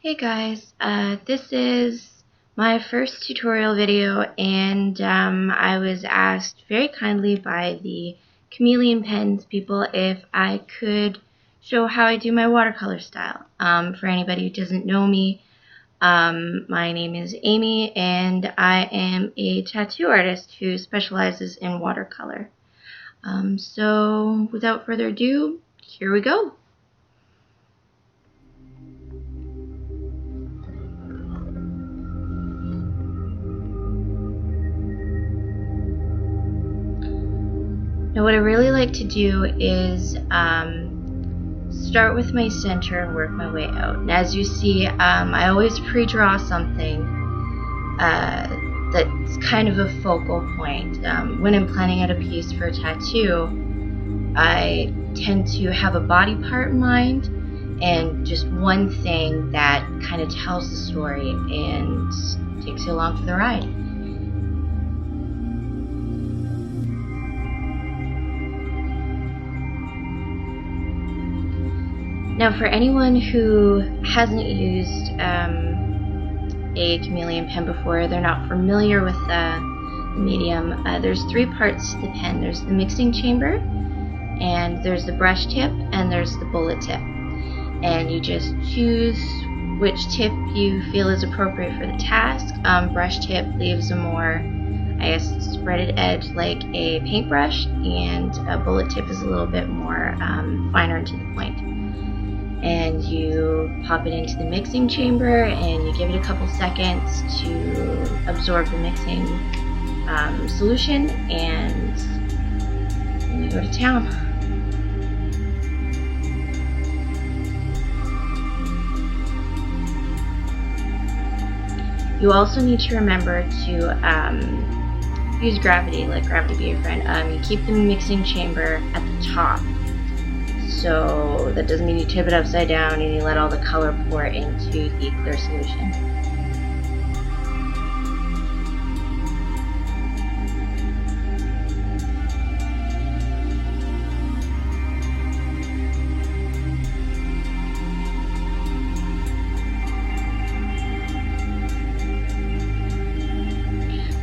Hey guys, this is my first tutorial video, and I was asked very kindly by the Chameleon Pens people if I could show how I do my watercolor style. For anybody who doesn't know me, my name is Amy, and I am a tattoo artist who specializes in watercolor. So without further ado, here we go. Now what I really like to do is start with my center and work my way out. And as you see, I always pre-draw something that's kind of a focal point. When I'm planning out a piece for a tattoo, I tend to have a body part in mind and just one thing that kind of tells the story and takes you along for the ride. Now for anyone who hasn't used a Chameleon pen before, they're not familiar with the medium, there's three parts to the pen. There's the mixing chamber, and there's the brush tip, and there's the bullet tip. And you just choose which tip you feel is appropriate for the task. Brush tip leaves a more, spreaded edge like a paintbrush, and a bullet tip is a little bit more finer and to the point. And you pop it into the mixing chamber and you give it a couple seconds to absorb the mixing solution, and then you go to town. You also need to remember to use gravity, let gravity be your friend. You keep the mixing chamber at the top. So that doesn't mean you tip it upside down and you let all the color pour into the clear solution.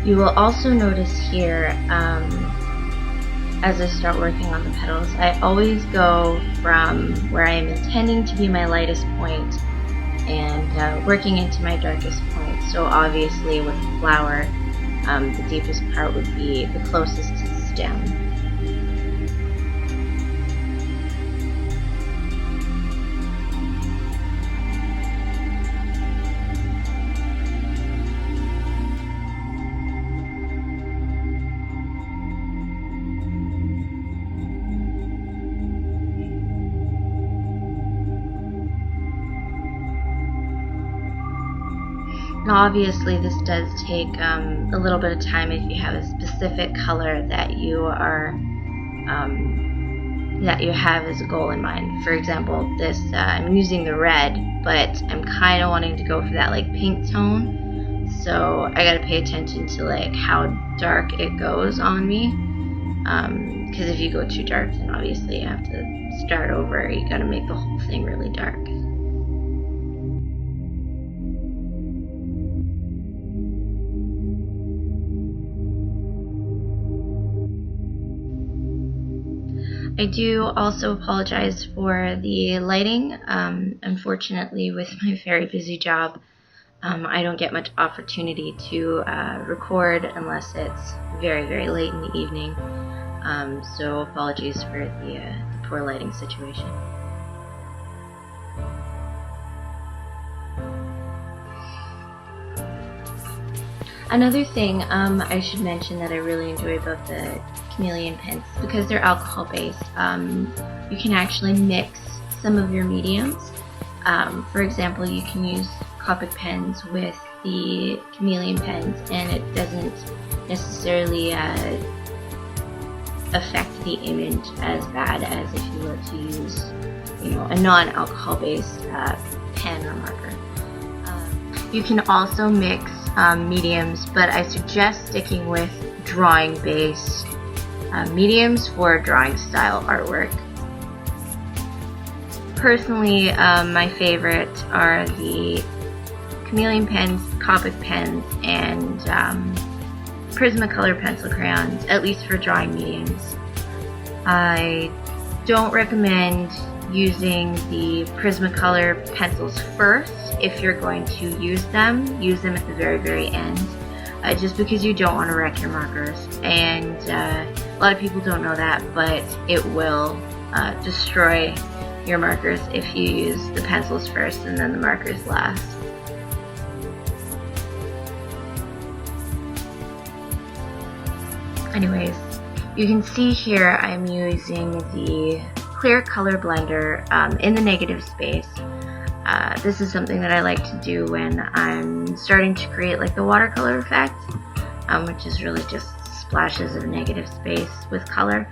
You will also notice here, as I start working on the petals, I always go from where I am intending to be my lightest point and working into my darkest point. So obviously with the flower, the deepest part would be the closest to the stem. Obviously this does take a little bit of time if you have a specific color that you are that you have as a goal in mind. For example, this I'm using the red, but I'm kind of wanting to go for that like pink tone, so I gotta pay attention to like how dark it goes on me, because if you go too dark, then obviously you have to start over. You gotta make the whole thing really dark. I do also apologize for the lighting. Unfortunately, with my very busy job, I don't get much opportunity to record unless it's very, very late in the evening. So apologies for the poor lighting situation. Another thing I should mention that I really enjoy about the Chameleon pens, because they're alcohol based, you can actually mix some of your mediums. For example, you can use Copic pens with the Chameleon pens, and it doesn't necessarily affect the image as bad as if you were to use, a non-alcohol based pen or marker. You can also mix mediums, but I suggest sticking with drawing based mediums for drawing style artwork. Personally, my favorite are the Chameleon Pens, Copic pens, and Prismacolor pencil crayons, at least for drawing mediums. I don't recommend using the Prismacolor pencils first. If you're going to use them at the very, very end, just because you don't want to wreck your markers. And a lot of people don't know that, but it will destroy your markers if you use the pencils first and then the markers last. Anyways, you can see here I'm using the clear color blender in the negative space. This is something that I like to do when I'm starting to create like the watercolor effect, which is really just splashes of negative space with color.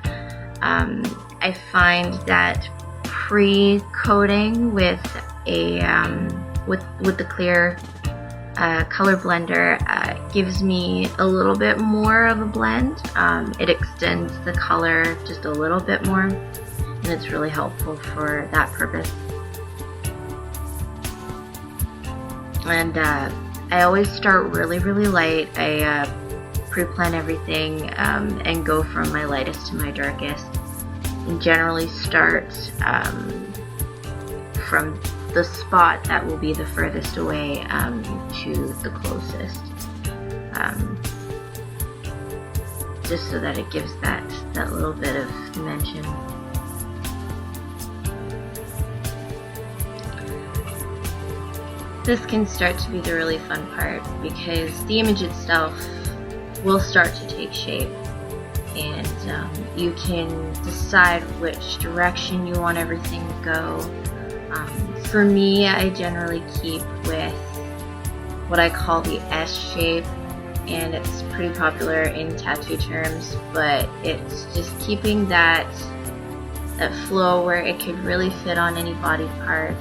I find that pre-coating with a with the clear color blender gives me a little bit more of a blend. It extends the color just a little bit more, and it's really helpful for that purpose. And I always start really, really light. I pre-plan everything and go from my lightest to my darkest, and generally start from the spot that will be the furthest away to the closest, just so that it gives that little bit of dimension. This can start to be the really fun part, because the image itself will start to take shape, and you can decide which direction you want everything to go. For me, I generally keep with what I call the S shape, and it's pretty popular in tattoo terms, but it's just keeping that flow where it could really fit on any body part.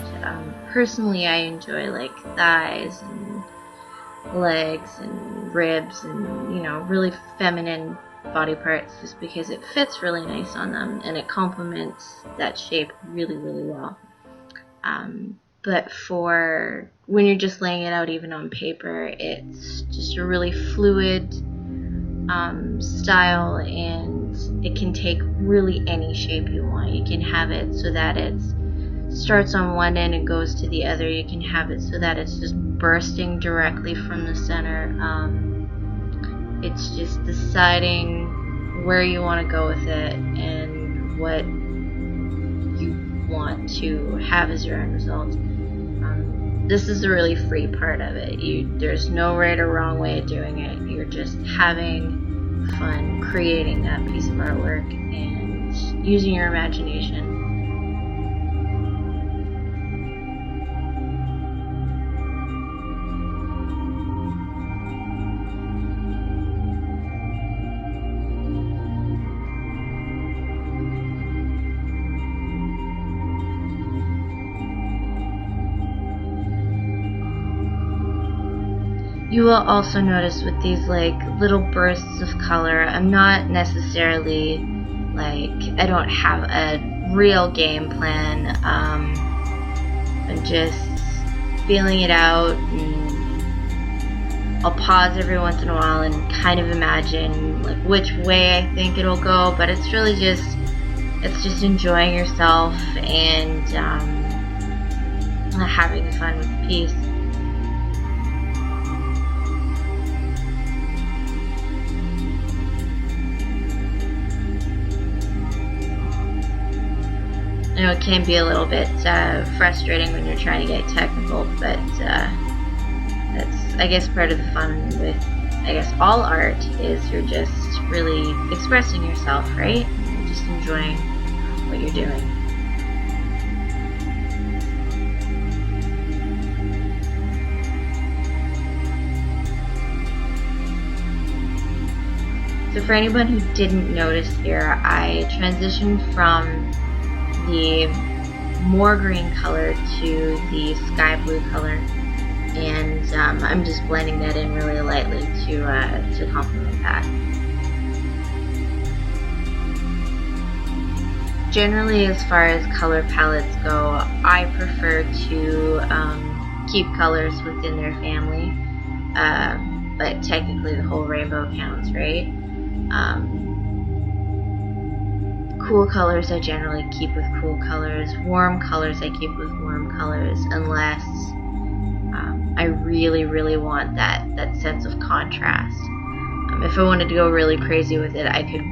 Personally, I enjoy like thighs and legs and ribs and, you know, really feminine body parts, just because it fits really nice on them and it complements that shape really, really well. But for when you're just laying it out even on paper, it's just a really fluid style, and it can take really any shape you want. You can have it so that it starts on one end and goes to the other. You can have it so that it's just bursting directly from the center. It's just deciding where you want to go with it and what you want to have as your end result. This is the really free part of it. There's no right or wrong way of doing it. You're just having fun creating that piece of artwork and using your imagination. You will also notice with these like little bursts of color, I'm not necessarily like, I don't have a real game plan. I'm just feeling it out, and I'll pause every once in a while and kind of imagine like which way I think it'll go, but it's really just enjoying yourself and having fun with the piece. I know it can be a little bit frustrating when you're trying to get technical, but that's, I guess, part of the fun with, I guess, all art is you're just really expressing yourself, right? You're just enjoying what you're doing. So for anyone who didn't notice here, I transitioned from the more green color to the sky blue color, and I'm just blending that in really lightly to complement that. Generally, as far as color palettes go, I prefer to keep colors within their family, but technically the whole rainbow counts, right? Cool colors I generally keep with cool colors. Warm colors I keep with warm colors, unless I really, really want that sense of contrast. If I wanted to go really crazy with it, I could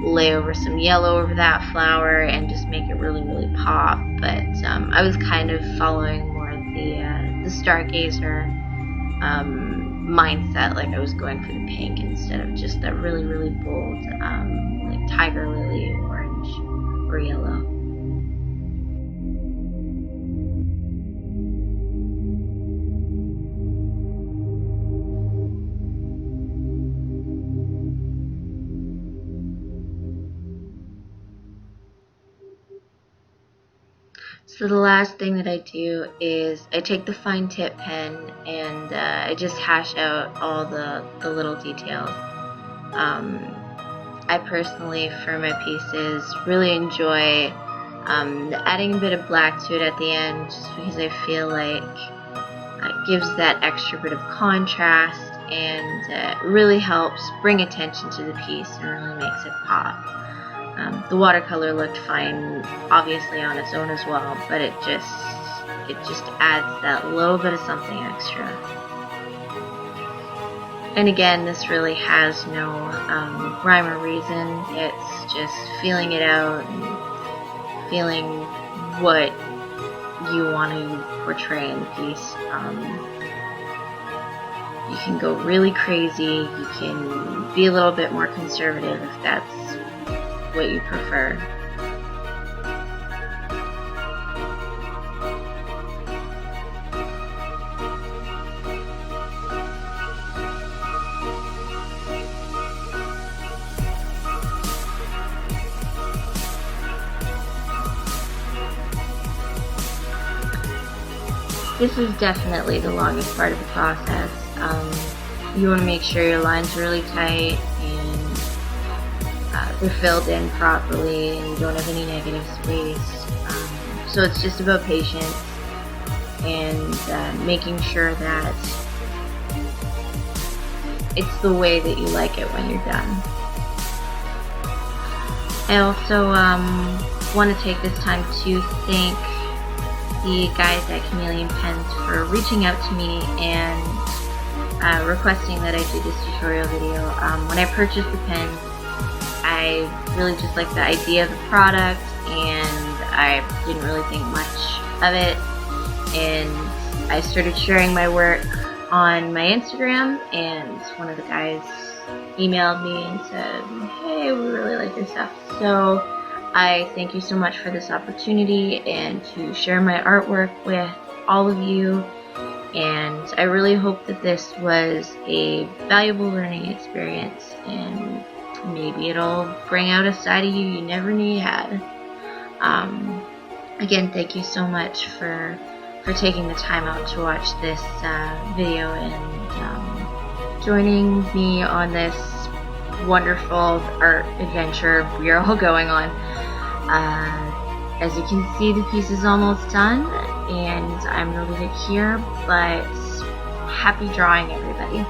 lay over some yellow over that flower and just make it really, really pop. But I was kind of following more the stargazer mindset, like I was going for the pink instead of just that really, really bold, like tiger lily orange or yellow. So the last thing that I do is I take the fine tip pen and I just hash out all the little details. I personally, for my pieces, really enjoy adding a bit of black to it at the end, just because I feel like it gives that extra bit of contrast and really helps bring attention to the piece and really makes it pop. The watercolor looked fine, obviously, on its own as well, but it just adds that little bit of something extra. And again, this really has no rhyme or reason. It's just feeling it out and feeling what you want to portray in the piece. You can go really crazy. You can be a little bit more conservative if that's what you prefer. This is definitely the longest part of the process. You want to make sure your lines are really tight and they're filled in properly and you don't have any negative space. So it's just about patience and making sure that it's the way that you like it when you're done. I also want to take this time to thank the guys at Chameleon Pens for reaching out to me and requesting that I do this tutorial video. When I purchased the pen, I really just liked the idea of the product and I didn't really think much of it, and I started sharing my work on my Instagram, and one of the guys emailed me and said, hey, we really like your stuff. So I thank you so much for this opportunity and to share my artwork with all of you, and I really hope that this was a valuable learning experience and maybe it'll bring out a side of you never knew you had. Again, thank you so much for taking the time out to watch this video and joining me on this wonderful art adventure we're all going on. As you can see, the piece is almost done and I'm going to leave it here, but happy drawing, everybody.